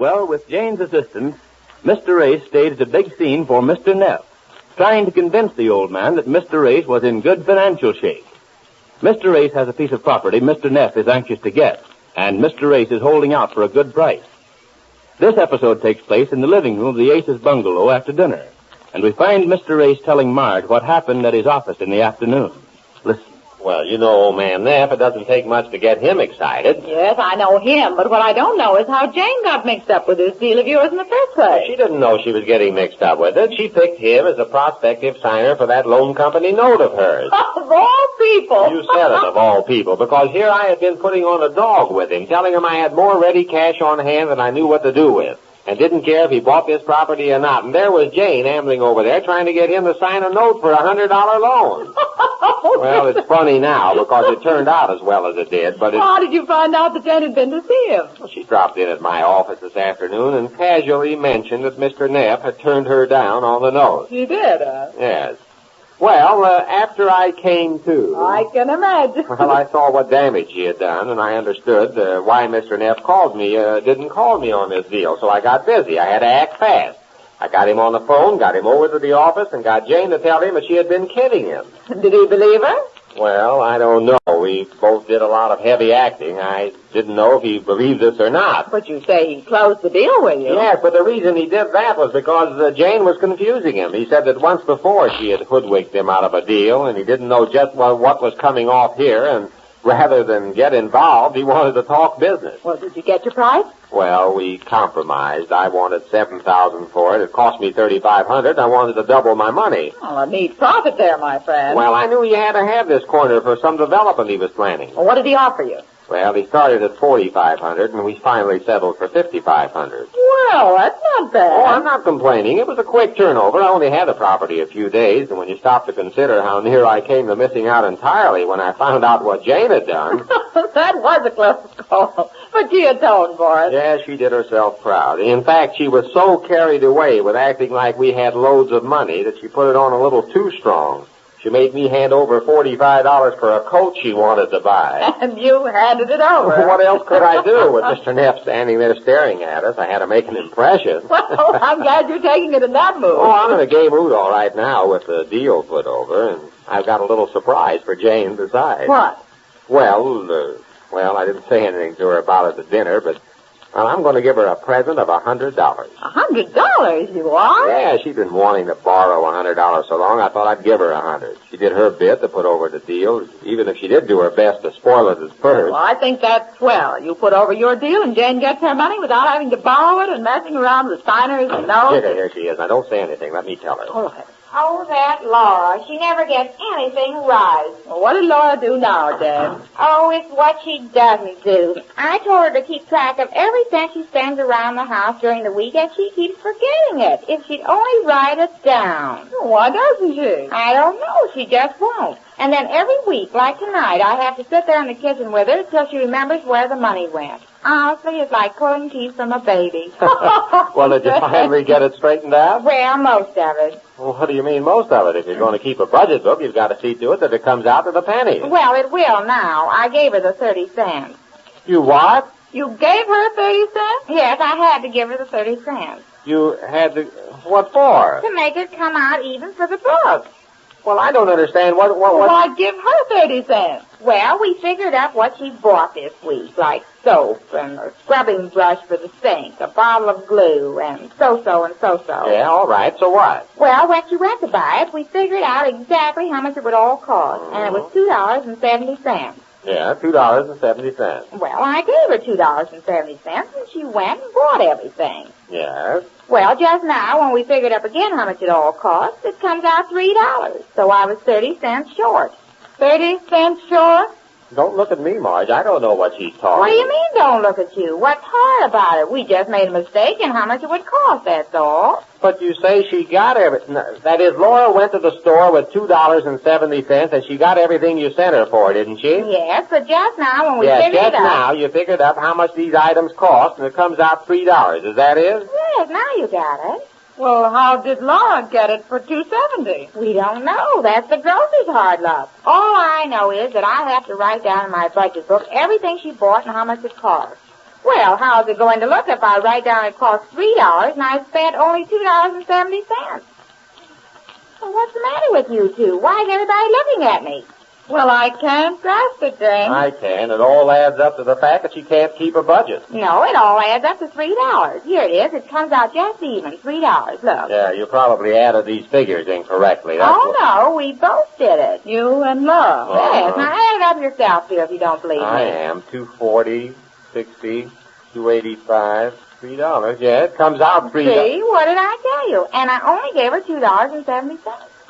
Well, with Jane's assistance, Mr. Ace staged a big scene for Mr. Neff, trying to convince the old man that Mr. Ace was in good financial shape. Mr. Ace has a piece of property Mr. Neff is anxious to get, and Mr. Ace is holding out for a good price. This episode takes place in the living room of the Ace's bungalow after dinner, and we find Mr. Ace telling Marge what happened at his office in the afternoon. Listen. Well, you know, old man Neff, it doesn't take much to get him excited. Yes, I know him, but what I don't know is how Jane got mixed up with this deal of yours in the first place. She didn't know she was getting mixed up with it. She picked him as a prospective signer for that loan company note of hers. Of all people. You said it, of all people, because here I had been putting on a dog with him, telling him I had more ready cash on hand than I knew what to do with, and didn't care if he bought this property or not. And there was Jane ambling over there trying to get him to sign a note for a $100 loan. Well, it's funny now because it turned out as well as it did, but How did you find out that Jane had been to see him? Well, she dropped in at my office this afternoon and casually mentioned that Mr. Neff had turned her down on the note. She did, huh? Yes. Well, after I came to... I can imagine. Well, I saw what damage he had done, and I understood why Mr. Neff didn't call me on this deal, so I got busy. I had to act fast. I got him on the phone, got him over to the office, and got Jane to tell him that she had been kidding him. Did he believe her? Well, I don't know. We both did a lot of heavy acting. I didn't know if he believed us or not. But you say he closed the deal with you. Yes, but the reason he did that was because Jane was confusing him. He said that once before she had hoodwinked him out of a deal, and he didn't know just what was coming off here, and rather than get involved, he wanted to talk business. Well, did you get your price? Well, we compromised. I wanted $7,000 for it. It cost me $3,500. I wanted to double my money. Well, a neat profit there, my friend. Well, I knew he had to have this corner for some development he was planning. Well, what did he offer you? Well, he started at $4,500, and we finally settled for $5,500. Well, that's not bad. Oh, I'm not complaining. It was a quick turnover. I only had the property a few days, and when you stop to consider how near I came to missing out entirely when I found out what Jane had done... That was a close call, but she atoned for it. Yeah, she did herself proud. In fact, she was so carried away with acting like we had loads of money that she put it on a little too strong. She made me hand over $45 for a coat she wanted to buy. And you handed it over. What else could I do with Mr. Neff standing there staring at us? I had to make an impression. Well, I'm glad you're taking it in that mood. Oh, I'm in a gay mood all right now with the deal put over, and I've got a little surprise for Jane besides. What? Well, I didn't say anything to her about it at dinner, but I'm going to give her a present of $100. $100, you are? Yeah, she's been wanting to borrow $100 so long, I thought I'd give her $100. She did her bit to put over the deal, even if she did do her best to spoil it at first. Well, I think that's swell. You put over your deal and Jane gets her money without having to borrow it and messing around with signers and notes. Here she is. Now, don't say anything. Let me tell her. All right. Oh, that Laura. She never gets anything right. Well, what did Laura do now, Dad? Oh, it's what she doesn't do. I told her to keep track of every cent she spends around the house during the week, and she keeps forgetting it. If she'd only write it down. Why doesn't she? I don't know. She just won't. And then every week, like tonight, I have to sit there in the kitchen with her till she remembers where the money went. Honestly, it's like pulling teeth from a baby. Well, did you finally get it straightened out? Well, most of it. Well, what do you mean, most of it? If you're going to keep a budget book, you've got to see to it that it comes out to the penny. Well, it will now. I gave her the 30 cents. You what? You gave her 30 cents? Yes, I had to give her the 30 cents. You had to... What for? To make it come out even for the book. Well, I don't understand. What... Why give her 30 cents? Well, we figured up what she bought this week, like soap and a scrubbing brush for the sink, a bottle of glue, and so-so and so-so. Yeah, all right. So what? Well, when she went to buy it, we figured out exactly how much it would all cost, and it was $2.70. Yeah, $2.70. Well, I gave her $2.70, and she went and bought everything. Yes. Well, just now, when we figured up again how much it all cost, it comes out $3. So I was 30 cents short. 30 cents short? Don't look at me, Marge. I don't know what she's talking. What do you mean, don't look at you? What's hard about it? We just made a mistake in how much it would cost, that's all. But you say she got everything. That is, Laura went to the store with $2.70, and she got everything you sent her for, didn't she? Yes, but just now when we figured it just up... now you figured up how much these items cost, and it comes out $3. Is that it? Yes, now you got it. Well, how did Laura get it for $2.70? We don't know. That's the grocer's hard luck. All I know is that I have to write down in my budget book everything she bought and how much it cost. Well, how's it going to look if I write down it cost $3 and I spent only $2.70? Well, what's the matter with you two? Why is everybody looking at me? Well, I can't grasp it, Jane. I can. It all adds up to the fact that she can't keep a budget. No, it all adds up to $3. Here it is. It comes out just even, $3. Look. Yeah, you probably added these figures incorrectly. No, we both did it. You and Love. Yes, now add it up yourself, dear, if you don't believe me. I am. 240, 60, 285, $3. Yeah, it comes out $3. See, what did I tell you? And I only gave her $2.70.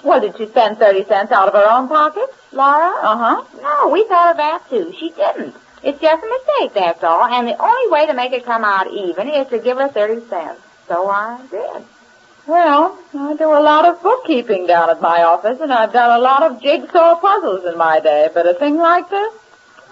Well, did she spend 30 cents out of her own pocket? Laura? Uh-huh. No, we thought of that, too. She didn't. It's just a mistake, that's all. And the only way to make it come out even is to give her 30 cents. So I did. Well, I do a lot of bookkeeping down at my office, and I've done a lot of jigsaw puzzles in my day. But a thing like this?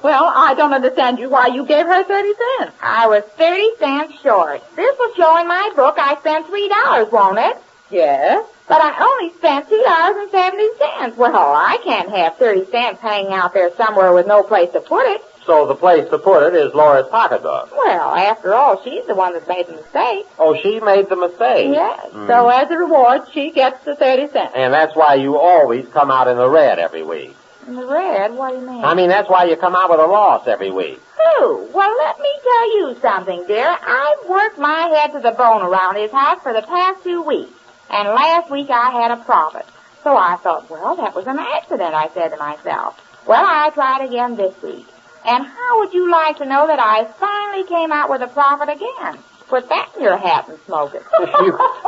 Well, I don't understand why you gave her 30 cents. I was 30 cents short. This will show in my book I spent $3, won't it? Yes. But I only spent $2.70. Well, I can't have 30 cents hanging out there somewhere with no place to put it. So the place to put it is Laura's pocketbook. Well, after all, she's the one that made the mistake. Oh, she made the mistake. Yes. So as a reward, she gets the 30 cents. And that's why you always come out in the red every week. In the red? What do you mean? I mean, that's why you come out with a loss every week. Who? Well, let me tell you something, dear. I've worked my head to the bone around his house for the past 2 weeks. And last week I had a profit. So I thought, well, that was an accident, I said to myself. Well, I tried again this week. And how would you like to know that I finally came out with a profit again? Put that in your hat and smoke it.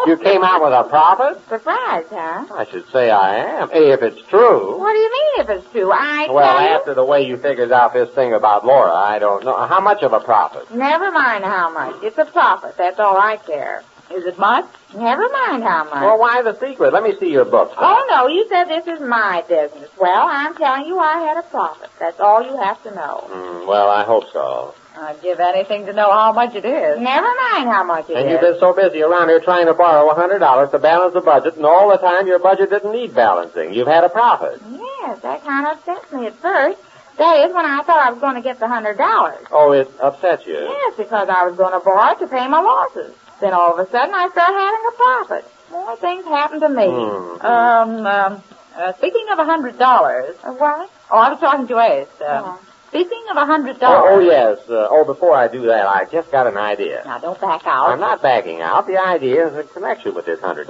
You came out with a profit? Surprised, huh? I should say I am. If it's true. What do you mean if it's true? Well, after the way you figured out this thing about Laura, I don't know. How much of a profit? Never mind how much. It's a profit. That's all I care. Is it much? Never mind how much. Well, why the secret? Let me see your book. Oh, no, you said this is my business. Well, I'm telling you I had a profit. That's all you have to know. Well, I hope so. I'd give anything to know how much it is. Never mind how much it is. And you've been so busy around here trying to borrow $100 to balance the budget, and all the time your budget didn't need balancing. You've had a profit. Yes, that kind of upsets me at first. That is when I thought I was going to get the $100. Oh, it upsets you? Yes, because I was going to borrow to pay my losses. Then all of a sudden I started having a profit. More things happen to me. Speaking of $100. What? Oh, I was talking to Ace. Speaking of $100. Oh, yes. Before I do that, I just got an idea. Now, don't back out. I'm not backing out. The idea is in connection with this $100.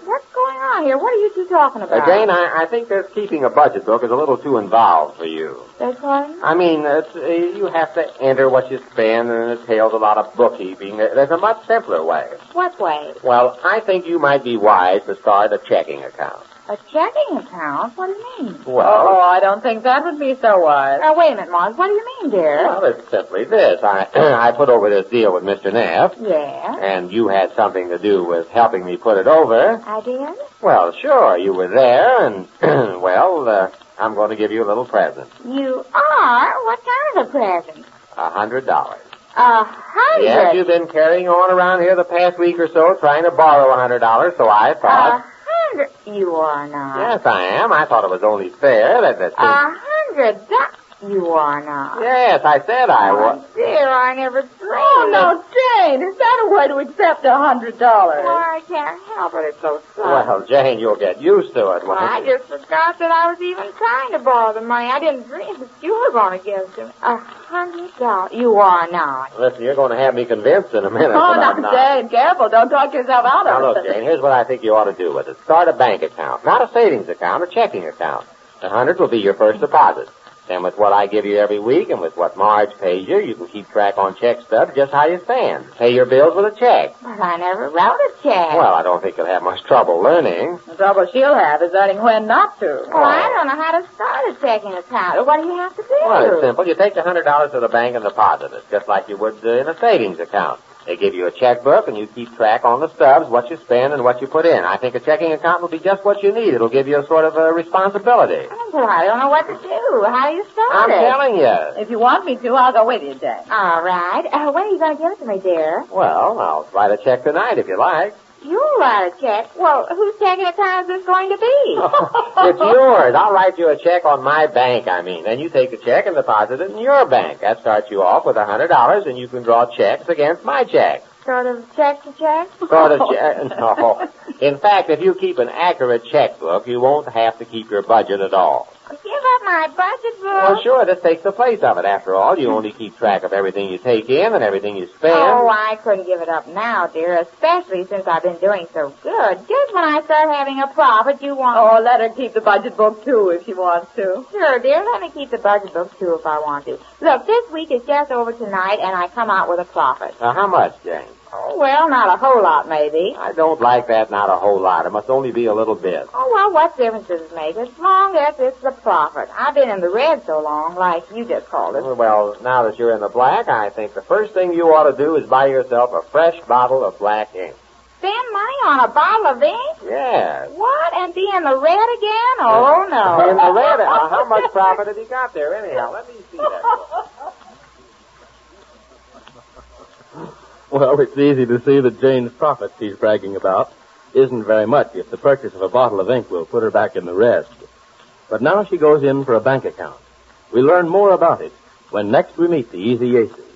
What's going on here? What are you two talking about? Jane, I think that keeping a budget book is a little too involved for you. That's what? I mean, you have to enter what you spend, and it entails a lot of bookkeeping. There's a much simpler way. What way? Well, I think you might be wise to start a checking account. A checking account? What do you mean? Well, I don't think that would be so wise. Now, wait a minute, Mons. What do you mean, dear? Well, it's simply this. I put over this deal with Mr. Neff. Yeah? And you had something to do with helping me put it over. I did? Well, sure. You were there, and, I'm going to give you a little present. You are? What kind of a present? $100. $100? Yes, you've been carrying on around here the past week or so trying to borrow $100, so I thought... $100? You are not. Yes, I am. I thought it was only fair that... $100? You are not. Yes, I said I was. Oh, dear, I never dreamed. Oh, no, Jane, is that a way to accept $100? Well, I can't help it. It's so sad. Well, Jane, you'll get used to it. Well, I just forgot that I was even trying to borrow the money. I didn't dream that you were going to give it to me. $100? You are not. Listen, you're going to have me convinced in a minute. Oh, now, Jane, careful. Don't talk yourself out of it. Now, look, Jane, here's what I think you ought to do with it. Start a bank account. Not a savings account, a checking account. The $100 will be your first deposit. Then with what I give you every week and with what Marge pays you, you can keep track on check stubs just how you stand. Pay your bills with a check. But I never wrote a check. Well, I don't think you'll have much trouble learning. The trouble she'll have is learning when not to. Well, I don't know how to start a checking account. What do you have to do? Well, it's simple. You take the $100 to the bank and deposit it, just like you would in a savings account. They give you a checkbook, and you keep track on the stubs, what you spend and what you put in. I think a checking account will be just what you need. It'll give you a sort of a responsibility. Well, I don't know what to do. How do you start I'm it? telling you. If you want me to, I'll go with you, Jane. All right. When are you going to give it to me, dear? Well, I'll write a check tonight if you like. You'll write a check. Well, whose checking account is this going to be? It's yours. I'll write you a check on my bank, Then you take the check and deposit it in your bank. That starts you off with $100, and you can draw checks against my check. Sort of check to check? Sort of check. No. In fact, if you keep an accurate checkbook, you won't have to keep your budget at all. Give up my budget book? Well, sure, this takes the place of it. After all, you only keep track of everything you take in and everything you spend. Oh, I couldn't give it up now, dear, especially since I've been doing so good. Just when I start having a profit, you want... Oh, let her keep the budget book, too, if she wants to. Sure, dear, let me keep the budget book, too, if I want to. Look, this week is just over tonight, and I come out with a profit. How much, Jane? Oh, well, not a whole lot, maybe. I don't like that, not a whole lot. It must only be a little bit. Oh, well, what difference does it make? As long as it's the profit. I've been in the red so long, like you just called it. Well, now that you're in the black, I think the first thing you ought to do is buy yourself a fresh bottle of black ink. Spend money on a bottle of ink? Yeah. What? And be in the red again? Oh, no. In the red? How much profit have you got there, anyhow? Let me see that. Well, it's easy to see that Jane's profit she's bragging about isn't very much if the purchase of a bottle of ink will put her back in the red. But now she goes in for a bank account. We learn more about it when next we meet the Easy Aces.